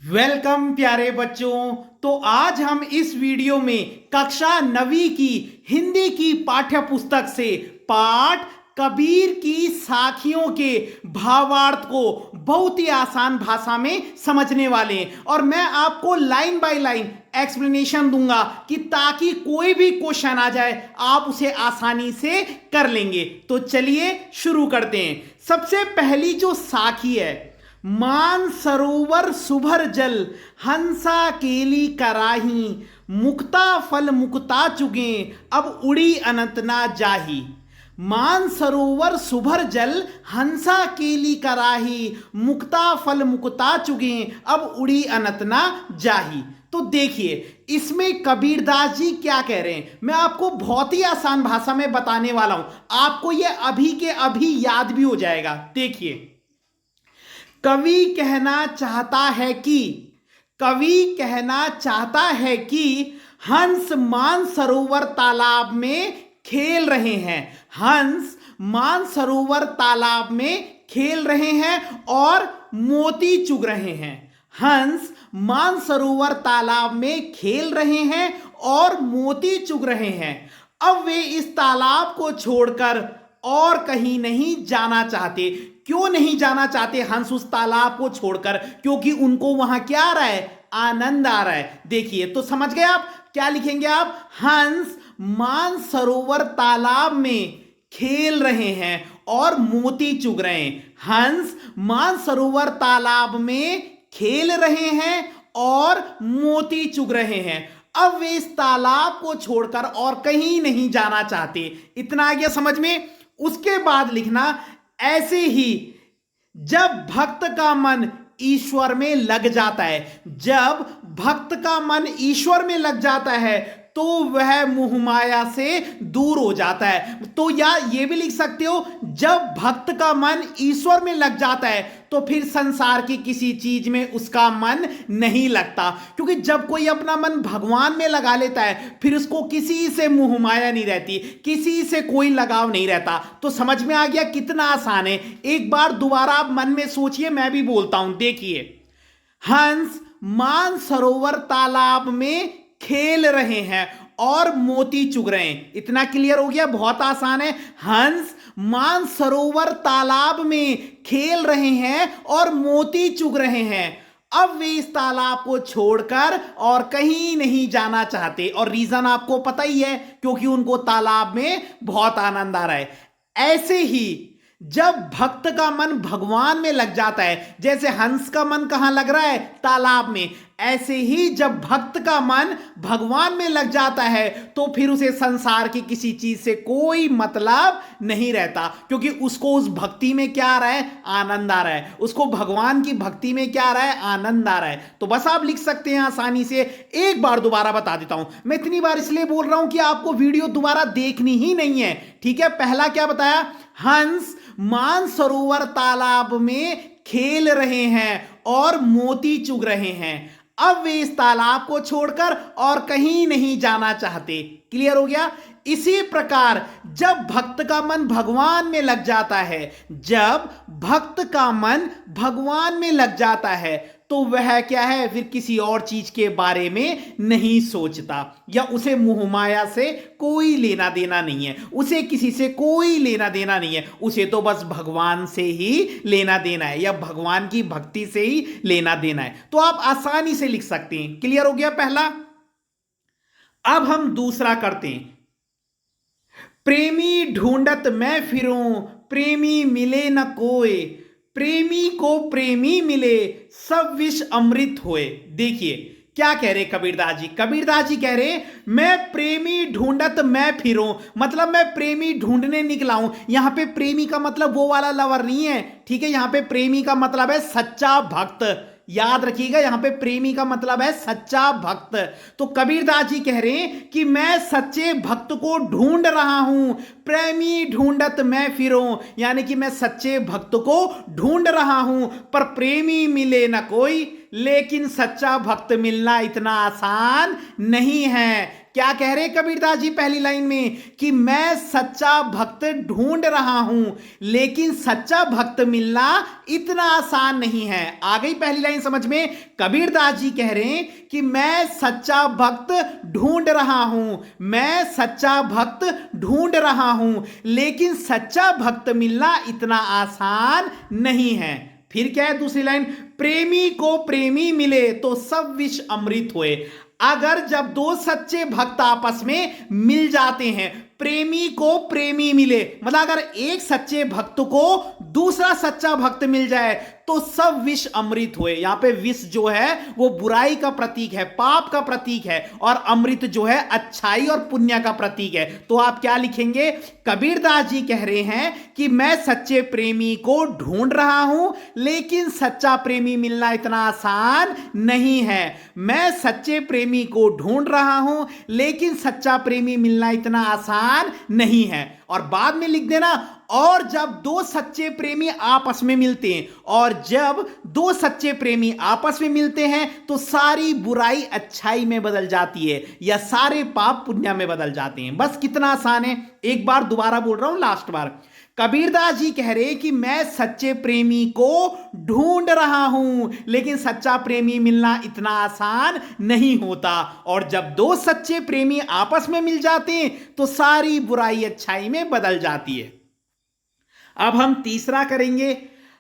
Welcome प्यारे बच्चों। तो आज हम इस वीडियो में कक्षा 9वीं की हिंदी की पाठ्य पुस्तक से पाठ कबीर की साखियों के भावार्थ को बहुत ही आसान भाषा में समझने वाले हैं और मैं आपको लाइन बाय लाइन एक्सप्लेनेशन दूंगा कि ताकि कोई भी क्वेश्चन आ जाए आप उसे आसानी से कर लेंगे। तो चलिए शुरू करते हैं। सबसे पहली जो साखी है, मान सरोवर सुभर जल हंसा केली कराही, मुक्ता फल मुक्ता चुगे अब उड़ी अनंत ना जाही। मान सरोवर सुभर जल हंसा केली कराही, मुक्ता फल मुक्ता चुगे अब उड़ी अनंत ना जाही। तो देखिए इसमें कबीरदास जी क्या कह रहे हैं, मैं आपको बहुत ही आसान भाषा में बताने वाला हूं, आपको यह अभी के अभी याद भी हो जाएगा। देखिए कवि कहना चाहता है कि हंस मानसरोवर तालाब में खेल रहे हैं। हंस मानसरोवर तालाब में खेल रहे हैं और मोती चुग रहे हैं। हंस मानसरोवर तालाब में खेल रहे हैं और मोती चुग रहे हैं। अब वे इस तालाब को छोड़कर और कहीं नहीं जाना चाहते। क्यों नहीं जाना चाहते हंस उस तालाब को छोड़कर? क्योंकि उनको वहां क्या आ रहा है? आनंद आ रहा है। देखिए तो समझ गए आप क्या लिखेंगे आप? हंस मानसरोवर तालाब में खेल रहे हैं और मोती चुग रहे हैं। हंस मानसरोवर तालाब में खेल रहे हैं और मोती चुग रहे हैं। अब वे इस तालाब को छोड़कर और कहीं नहीं जाना चाहते। इतना आ गया समझ में? उसके बाद लिखना, ऐसे ही जब भक्त का मन ईश्वर में लग जाता है, जब भक्त का मन ईश्वर में लग जाता है तो वह मोहमाया से दूर हो जाता है। तो या ये भी लिख सकते हो, जब भक्त का मन ईश्वर में लग जाता है तो फिर संसार की किसी चीज में उसका मन नहीं लगता। क्योंकि जब कोई अपना मन भगवान में लगा लेता है फिर उसको किसी से मोहमाया नहीं रहती, किसी से कोई लगाव नहीं रहता। तो समझ में आ गया कितना आसान है? एक बार दोबारा आप मन में सोचिए, मैं भी बोलता हूं। देखिए हंस मानसरोवर तालाब में खेल रहे हैं और मोती चुग रहे हैं। इतना क्लियर हो गया? बहुत आसान है। हंस मानसरोवर तालाब में खेल रहे हैं और मोती चुग रहे हैं। अब वे इस तालाब को छोड़कर और कहीं नहीं जाना चाहते। और रीजन आपको पता ही है, क्योंकि उनको तालाब में बहुत आनंद आ रहा है। ऐसे ही जब भक्त का मन भगवान में लग जाता है, जैसे हंस का मन कहां लग रहा है? तालाब में। ऐसे ही जब भक्त का मन भगवान में लग जाता है तो फिर उसे संसार की किसी चीज से कोई मतलब नहीं रहता। क्योंकि उसको उस भक्ति में क्या आ रहा है? आनंद आ रहा है। उसको भगवान की भक्ति में क्या आ रहा है? आनंद आ रहा है। तो बस आप लिख सकते हैं आसानी से। एक बार दोबारा बता देता हूं, मैं इतनी बार इसलिए बोल रहा हूं कि आपको वीडियो दोबारा देखनी ही नहीं है। ठीक है? पहला क्या बताया? हंस मानसरोवर तालाब में खेल रहे हैं और मोती चुग रहे हैं। अब वे इस तालाब को छोड़कर और कहीं नहीं जाना चाहते। क्लियर हो गया? इसी प्रकार जब भक्त का मन भगवान में लग जाता है, जब भक्त का मन भगवान में लग जाता है तो वह क्या है? फिर किसी और चीज के बारे में नहीं सोचता, या उसे मोहमाया से कोई लेना देना नहीं है, उसे किसी से कोई लेना देना नहीं है। उसे तो बस भगवान से ही लेना देना है, या भगवान की भक्ति से ही लेना देना है। तो आप आसानी से लिख सकते हैं। क्लियर हो गया पहला? अब हम दूसरा करते हैं। प्रेमी ढूंढत मैं फिरूं, प्रेमी मिले न कोई, प्रेमी को प्रेमी मिले सब विष अमृत होए। देखिए क्या कह रहे कबीरदास जी? कबीरदास जी कह रहे मैं प्रेमी ढूंढत मैं फिरूं, मतलब मैं प्रेमी ढूंढने निकला हूं। यहां पे प्रेमी का मतलब वो वाला लवर नहीं है। ठीक है? यहां पे प्रेमी का मतलब है सच्चा भक्त। याद रखिएगा, यहां पे प्रेमी का मतलब है सच्चा भक्त। तो कबीरदास जी कह रहे हैं कि मैं सच्चे भक्त को ढूंढ रहा हूं। प्रेमी ढूंढत मैं फिरूं, यानी कि मैं सच्चे भक्त को ढूंढ रहा हूं, पर प्रेमी मिले न कोई। लेकिन सच्चा भक्त मिलना इतना आसान नहीं है। क्या कह रहे कबीरदास जी पहली लाइन में कि मैं सच्चा भक्त ढूंढ रहा हूं, लेकिन सच्चा भक्त मिलना इतना आसान नहीं है। आ गई पहली लाइन समझ में? कबीरदास जी कह रहे हैं कि मैं सच्चा भक्त ढूंढ रहा हूं, मैं सच्चा भक्त ढूंढ रहा हूं, लेकिन सच्चा भक्त मिलना इतना आसान नहीं है। फिर क्या है दूसरी लाइन? प्रेमी को प्रेमी मिले तो सब विष अमृत होए। अगर जब दो सच्चे भक्त आपस में मिल जाते हैं, प्रेमी को प्रेमी मिले, मतलब अगर एक सच्चे भक्त को दूसरा सच्चा भक्त मिल जाए तो सब विष अमृत हुए। यहां पे विष जो है वो बुराई का प्रतीक है, पाप का प्रतीक है, और अमृत जो है अच्छाई और पुण्य का प्रतीक है। तो आप क्या लिखेंगे? कबीरदास जी कह रहे हैं कि मैं सच्चे प्रेमी को ढूंढ रहा हूं, लेकिन सच्चा प्रेमी मिलना इतना आसान नहीं है। मैं सच्चे प्रेमी को ढूंढ रहा हूं, लेकिन सच्चा प्रेमी मिलना इतना आसान नहीं है। और बाद में लिख देना, और जब दो सच्चे प्रेमी आपस में मिलते हैं, और जब दो सच्चे प्रेमी आपस में मिलते हैं तो सारी बुराई अच्छाई में बदल जाती है, या सारे पाप पुण्य में बदल जाते हैं। बस कितना आसान है। एक बार दोबारा बोल रहा हूं, लास्ट बार। कबीरदास जी कह रहे कि मैं सच्चे प्रेमी को ढूंढ रहा हूं, लेकिन सच्चा प्रेमी मिलना इतना आसान नहीं होता, और जब दो सच्चे प्रेमी आपस में मिल जाते हैं तो सारी बुराई अच्छाई में बदल जाती है। अब हम तीसरा करेंगे।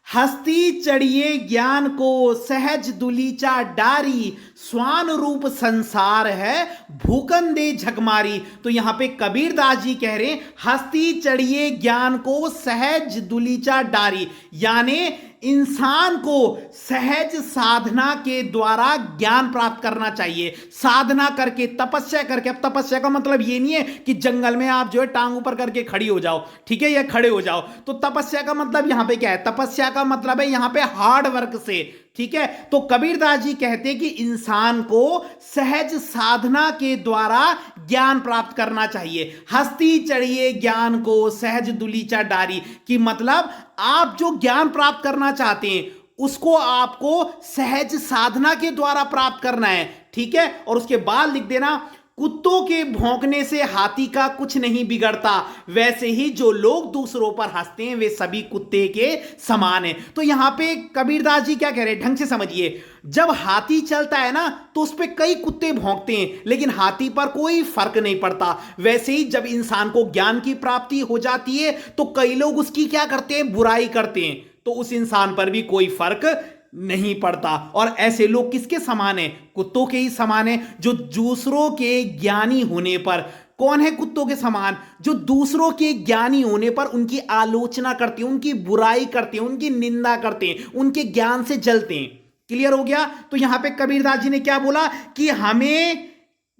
हस्ती चढ़िए ज्ञान को सहज दुलीचा डारी, स्वान रूप संसार है भूकन दे झकमारी। तो यहां पे कबीरदास जी कह रहे हैं हस्ती चढ़िए ज्ञान को सहज दुलीचा डारी, यानी इंसान को सहज साधना के द्वारा ज्ञान प्राप्त करना चाहिए। साधना करके, तपस्या करके। अब तपस्या का मतलब ये नहीं है कि जंगल में आप जो है टांग ऊपर करके खड़ी हो जाओ, ठीक है, या खड़े हो जाओ। तो तपस्या का मतलब यहां पे क्या है? तपस्या का मतलब है यहां पे हार्ड वर्क से, ठीक है। तो कबीरदास जी कहते हैं कि इंसान को सहज साधना के द्वारा ज्ञान प्राप्त करना चाहिए। हस्ती चढ़िए ज्ञान को सहज दुलीचा डारी की मतलब आप जो ज्ञान प्राप्त करना चाहते हैं उसको आपको सहज साधना के द्वारा प्राप्त करना है, ठीक है। और उसके बाद लिख देना, कुत्तों के भौंकने से हाथी का कुछ नहीं बिगड़ता, वैसे ही जो लोग दूसरों पर हंसते हैं वे सभी कुत्ते के समान हैं। तो यहां पे कबीरदास जी क्या कह रहे हैं, ढंग से समझिए। जब हाथी चलता है ना तो उस पर कई कुत्ते भौंकते हैं, लेकिन हाथी पर कोई फर्क नहीं पड़ता। वैसे ही जब इंसान को ज्ञान की प्राप्ति हो जाती है तो कई लोग उसकी क्या करते हैं? बुराई करते हैं, तो उस इंसान पर भी कोई फर्क नहीं पड़ता। और ऐसे लोग किसके समान हैं? कुत्तों के ही समान हैं, जो दूसरों के ज्ञानी होने पर। कौन है कुत्तों के समान? जो दूसरों के ज्ञानी होने पर उनकी आलोचना करते हैं, उनकी बुराई करते हैं, उनकी निंदा करते हैं, उनके ज्ञान से जलते हैं। क्लियर हो गया? तो यहां पे कबीरदास जी ने क्या बोला कि हमें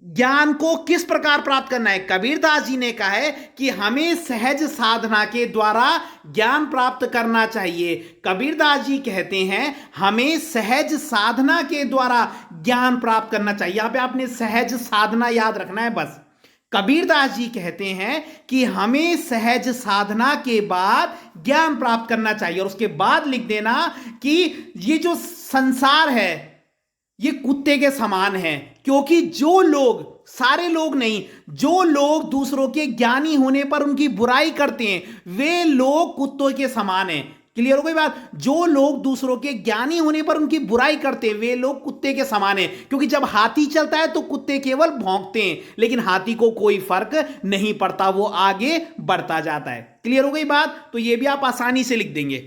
ज्ञान को किस प्रकार प्राप्त करना है? कबीरदास जी ने कहा है कि हमें सहज साधना के द्वारा ज्ञान प्राप्त करना चाहिए। कबीरदास जी कहते हैं हमें सहज साधना के द्वारा ज्ञान प्राप्त करना चाहिए। यहां पे आपने सहज साधना याद रखना है बस। कबीरदास जी कहते हैं कि हमें सहज साधना के बाद ज्ञान प्राप्त करना चाहिए। और उसके बाद लिख देना कि ये जो संसार है ये कुत्ते के समान है, क्योंकि जो लोग, सारे लोग नहीं, जो लोग दूसरों के ज्ञानी होने पर उनकी बुराई करते हैं वे लोग कुत्तों के समान हैं। क्लियर हो गई बात? जो लोग दूसरों के ज्ञानी होने पर उनकी बुराई करते हैं वे लोग कुत्ते के समान हैं, क्योंकि जब हाथी चलता है तो कुत्ते केवल भौंकते हैं, लेकिन हाथी को कोई फर्क नहीं पड़ता, वो आगे बढ़ता जाता है। क्लियर हो गई बात? तो ये भी आप आसानी से लिख देंगे।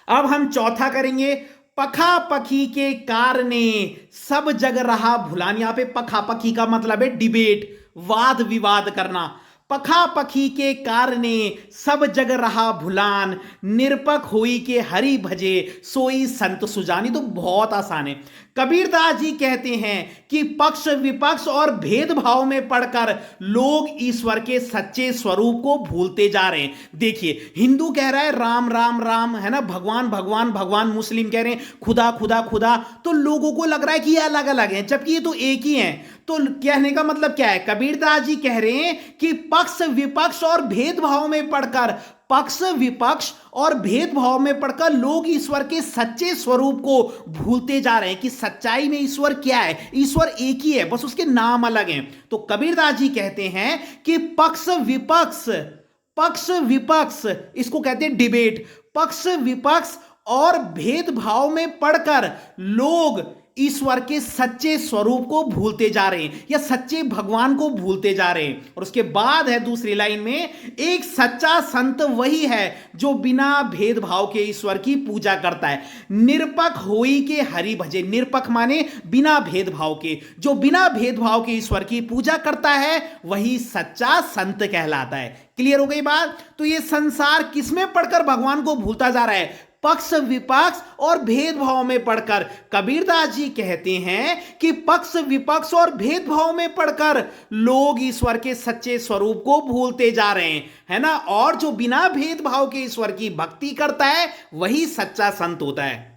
अब हम चौथा करेंगे। पखा पखी के कारणे सब जग रहा भुलान। यहां पे पखा पखी का मतलब है डिबेट, वाद विवाद करना। पखा पखी के कारणे सब जग रहा भुलान, निरपक होई के हरि भजे सोई संत सुजानी। तो बहुत आसान है। कबीरदास जी कहते हैं कि पक्ष विपक्ष और भेदभाव में पड़कर लोग ईश्वर के सच्चे स्वरूप को भूलते जा रहे हैं। देखिए, हिंदू कह रहा है राम राम राम, है ना, भगवान भगवान भगवान, मुस्लिम कह रहे हैं खुदा खुदा खुदा। तो लोगों को लग रहा है कि ये अलग अलग हैं, जबकि ये तो एक ही हैं। तो कहने का मतलब क्या है? कबीरदास जी कह रहे हैं कि पक्ष विपक्ष और भेदभाव में पड़कर पक्ष विपक्ष और भेदभाव में पड़कर लोग ईश्वर के सच्चे स्वरूप को भूलते जा रहे हैं कि सच्चाई में ईश्वर क्या है। ईश्वर एक ही है, बस उसके नाम अलग हैं। तो कबीरदास जी कहते हैं कि पक्ष विपक्ष इसको कहते हैं डिबेट। पक्ष विपक्ष और भेदभाव में पड़कर लोग ईश्वर के सच्चे स्वरूप को भूलते जा रहे हैं या सच्चे भगवान को भूलते जा रहे हैं। और उसके बाद है दूसरी लाइन में, एक सच्चा संत वही है जो बिना भेदभाव के ईश्वर की पूजा करता है। निरपक होई के हरि भजे, निरपक माने बिना भेदभाव के, जो बिना भेदभाव के ईश्वर की पूजा करता है वही सच्चा संत कहलाता है। क्लियर हो गई बात? तो ये संसार किसमें पढ़कर भगवान को भूलता जा रहा है? पक्ष विपक्ष और भेदभाव में पढ़कर। कबीरदास जी कहते हैं कि पक्ष विपक्ष और भेदभाव में पढ़कर लोग ईश्वर के सच्चे स्वरूप को भूलते जा रहे हैं, है ना। और जो बिना भेदभाव के ईश्वर की भक्ति करता है वही सच्चा संत होता है।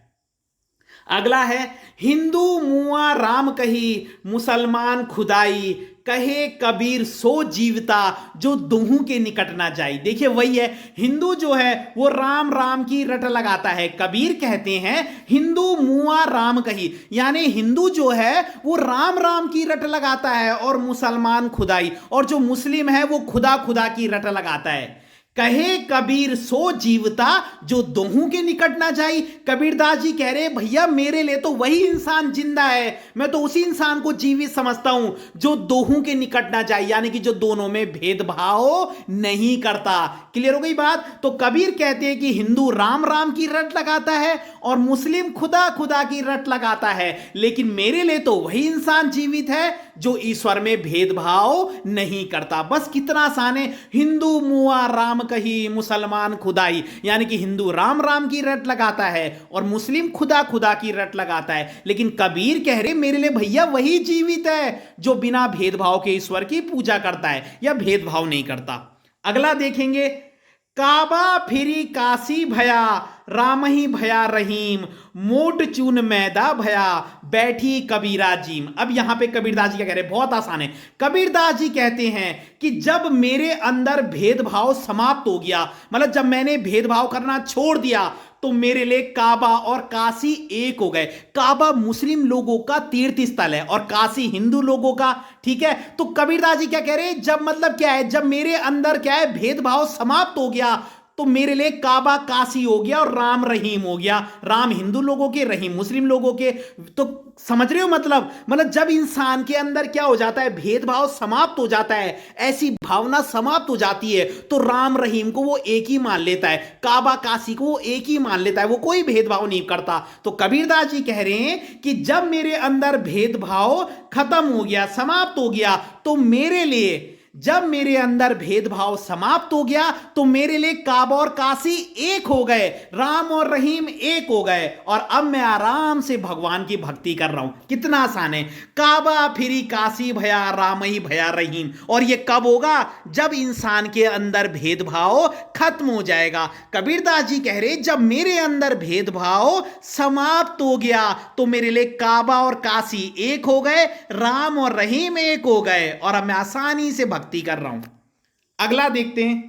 अगला है, हिंदू मुआ राम कही, मुसलमान खुदाई, कहे कबीर सो जीवता जो दोहू के निकट ना जाई। देखिए वही है, हिंदू जो है वो राम राम की रट लगाता है। कबीर कहते हैं हिंदू मुआ राम कही, यानी हिंदू जो है वो राम राम की रट लगाता है और मुसलमान खुदाई, और जो मुस्लिम है वो खुदा खुदा की रट लगाता है। कहे कबीर सो जीवता जो दोहू के निकट ना जाई। कबीरदास जी कह रहे भैया मेरे लिए तो वही इंसान जिंदा है, मैं तो उसी इंसान को जीवित समझता हूं जो दोहू के निकट ना जाए, यानी कि जो दोनों में भेदभाव नहीं करता। क्लियर हो गई बात? तो कबीर कहते हैं कि हिंदू राम राम की रट लगाता है और मुस्लिम खुदा खुदा की रट लगाता है, लेकिन मेरे लिए तो वही इंसान जीवित है जो ईश्वर में भेदभाव नहीं करता। बस कितना आसान है, हिंदू मुआ राम कही, मुसलमान खुदाई, यानी कि हिंदू राम राम की रट लगाता है और मुस्लिम खुदा खुदा की रट लगाता है। लेकिन कबीर कह रहे मेरे लिए भैया वही जीवित है जो बिना भेदभाव के ईश्वर की पूजा करता है या भेदभाव नहीं करता। अगला देखेंगे, काबा फिरी काशी भया, राम ही भया रहीम, मोट चून मैदा भया, बैठी कबीरा जीम। अब यहां पे कबीरदास जी क्या कह रहे हैं? बहुत आसान है। कबीरदास जी कहते हैं कि जब मेरे अंदर भेदभाव समाप्त हो गया, मतलब जब मैंने भेदभाव करना छोड़ दिया, तो मेरे लिए काबा और काशी एक हो गए। काबा मुस्लिम लोगों का तीर्थ स्थल है और काशी हिंदू लोगों का, ठीक है। तो कबीरदास जी क्या कह रहे हैं? जब मतलब क्या है, जब मेरे अंदर क्या है भेदभाव समाप्त हो गया तो मेरे लिए काबा काशी हो गया और राम रहीम हो गया। राम हिंदू लोगों के, रहीम मुस्लिम लोगों के। तो समझ रहे हो मतलब जब इंसान के अंदर क्या हो जाता है, भेदभाव समाप्त हो जाता है, ऐसी भावना समाप्त हो जाती है, तो राम रहीम को वो एक ही मान लेता है, काबा काशी को वो एक ही मान लेता है, वो कोई भेदभाव नहीं करता। तो कबीरदास जी कह रहे हैं कि जब मेरे अंदर भेदभाव खत्म हो गया, समाप्त हो गया, तो मेरे लिए, जब मेरे अंदर भेदभाव समाप्त हो गया तो मेरे लिए काबा और काशी एक हो गए, राम और रहीम एक हो गए, और अब मैं आराम से भगवान की भक्ति कर रहा हूं। कितना आसान है, काबा फिरी काशी भया, राम ही भया रहीम। और ये कब होगा? जब इंसान के अंदर भेदभाव खत्म हो जाएगा। कबीरदास जी कह रहे जब मेरे अंदर भेदभाव समाप्त हो गया तो मेरे लिए काबा और काशी एक हो गए, राम और रहीम एक हो गए, और अब मैं आसानी से भक्ति कर रहा हूं। अगला देखते हैं,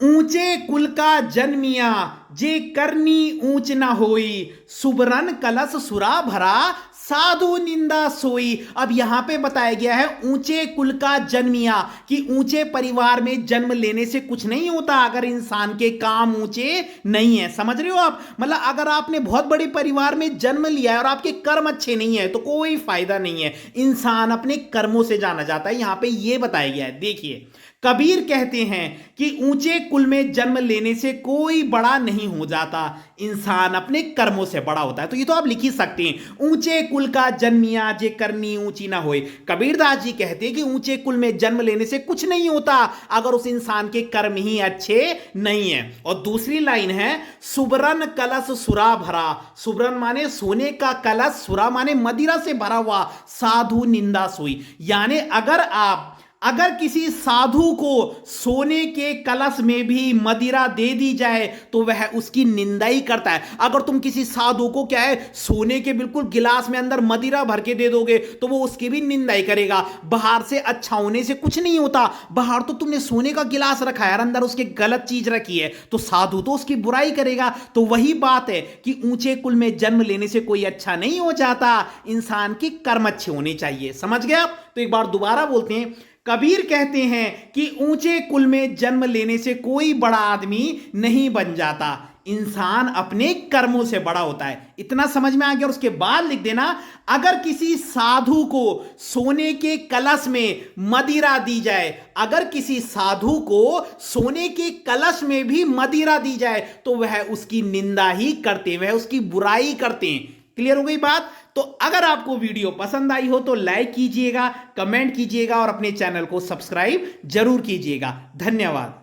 ऊंचे कुल का जन्मिया, जे करनी ऊंच न होई, सुबरन कलश सुरा भरा, साधु निंदा सोई। अब यहां पे बताया गया है ऊंचे कुल का जन्मिया, कि ऊंचे परिवार में जन्म लेने से कुछ नहीं होता अगर इंसान के काम ऊंचे नहीं है। समझ रहे हो आप? मतलब अगर आपने बहुत बड़े परिवार में जन्म लिया है और आपके कर्म अच्छे नहीं है तो कोई फायदा नहीं है। इंसान अपने कर्मों से जाना जाता है, यहां पे ये बताया गया है। देखिए कबीर कहते हैं कि ऊंचे कुल में जन्म लेने से कोई बड़ा नहीं हो जाता, इंसान अपने कर्मों से बड़ा होता है। तो ये तो आप लिख ही सकते हैं, ऊंचे कुल का जन्मिया, जे करनी ऊंची ना होए। कबीरदास जी कहते हैं कि ऊंचे कुल में जन्म लेने से कुछ नहीं होता अगर उस इंसान के कर्म ही अच्छे नहीं है। और दूसरी लाइन है, सुबरन कलश सुरा भरा। सुबरन माने सोने का कलश, सुरा माने मदिरा से भरा हुआ, साधु निंदा सोई। यानी अगर आप अगर किसी साधु को सोने के कलश में भी मदिरा दे दी जाए तो वह उसकी निंदा ही करता है। अगर तुम किसी साधु को क्या है सोने के बिल्कुल गिलास में अंदर मदिरा भर के दे दोगे तो वो उसकी भी निंदा ही करेगा। बाहर से अच्छा होने से कुछ नहीं होता, बाहर तो तुमने सोने का गिलास रखा है और अंदर उसके गलत चीज रखी है तो साधु तो उसकी बुराई करेगा। तो वही बात है कि ऊंचे कुल में जन्म लेने से कोई अच्छा नहीं हो जाता, इंसान के कर्म अच्छे होने चाहिए। समझ गए आप? तो एक बार दोबारा बोलते हैं। कबीर कहते हैं कि ऊंचे कुल में जन्म लेने से कोई बड़ा आदमी नहीं बन जाता, इंसान अपने कर्मों से बड़ा होता है। इतना समझ में आ गया? और उसके बाद लिख देना, अगर किसी साधु को सोने के कलश में मदिरा दी जाए, अगर किसी साधु को सोने के कलश में भी मदिरा दी जाए तो वह उसकी निंदा ही करते, वह उसकी बुराई करते हैं। क्लियर हो गई बात? तो अगर आपको वीडियो पसंद आई हो तो लाइक कीजिएगा, कमेंट कीजिएगा और अपने चैनल को सब्सक्राइब जरूर कीजिएगा। धन्यवाद।